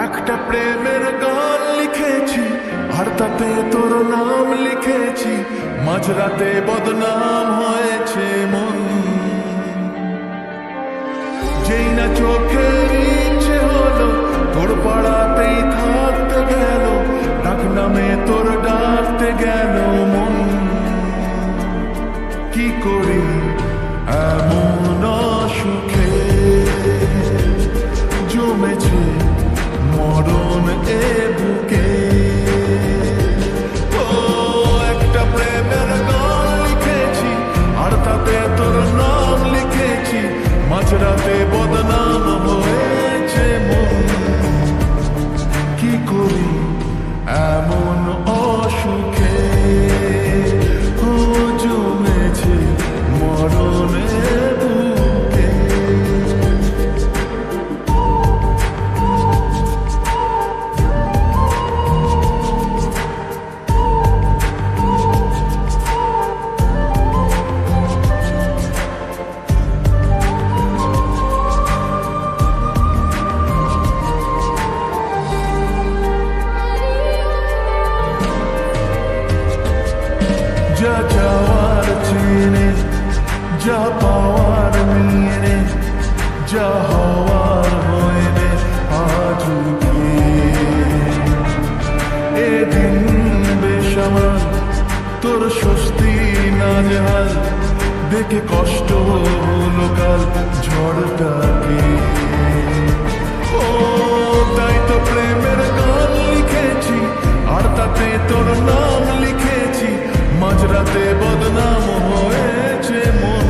একটা প্রেমের গান লিখেছি আর তাতে তোর নাম লিখেছি, মাঝরাতে বদনাম হয়েছে মন। যেই না চোখের ইচ্ছে হলো তোর পাড়াতেই থাকতে গেল, ডাক নামে তোর ডাকতে গেল মন। কি করি এমন সুখে জমেছে মরণ এ বুকে। ও একটা প্রেমের গান লিখেছি আর তাতে তোর নাম লিখেছি, মাঝরাতে বদনাম হয়েছে মন। কি করি এমন অসুখে ও জমেছে মরণ এ বুকে। যা যাওয়ার চেনে, যা পাওয়ার নিয়ে নে, যা হওয়ার হয় নে আজ এদিন বেসামাল, তোর স্বস্তি না জাল, দেখে কষ্ট হলো কাল ঝড়টাকে। ও তাই তো প্রেমের গান লিখেছি আর তাতে তোর নাম লিখেছি, মাঝরাতে বদনাম হয়েছে মন।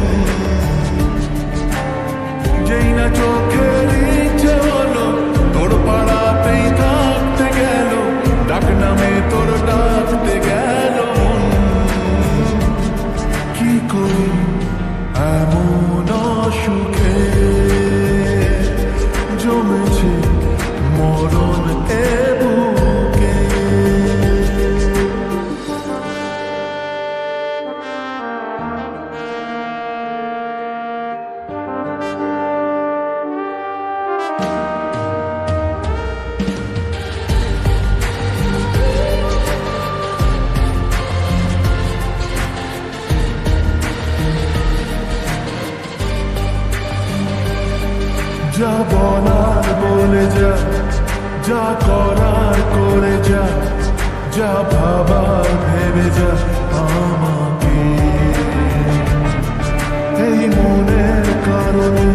যেই না চোখের ইচ্ছে হলো তোর পাড়াতেই থাকতে গেল, ডাক নামে তোর ডাকতে গেল মন। কি করি এমন সুখে জমেছে মরণ এ বুকে। যা বলার বলে যা, যা করার করে যা, যা ভাবার ভেবে যা আমাকে। এই মনের কারণে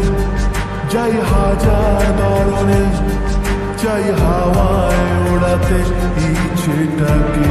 যাই হাজার বারণে, চাই হাওয়ায় ওড়াতে ইচ্ছেটাকে।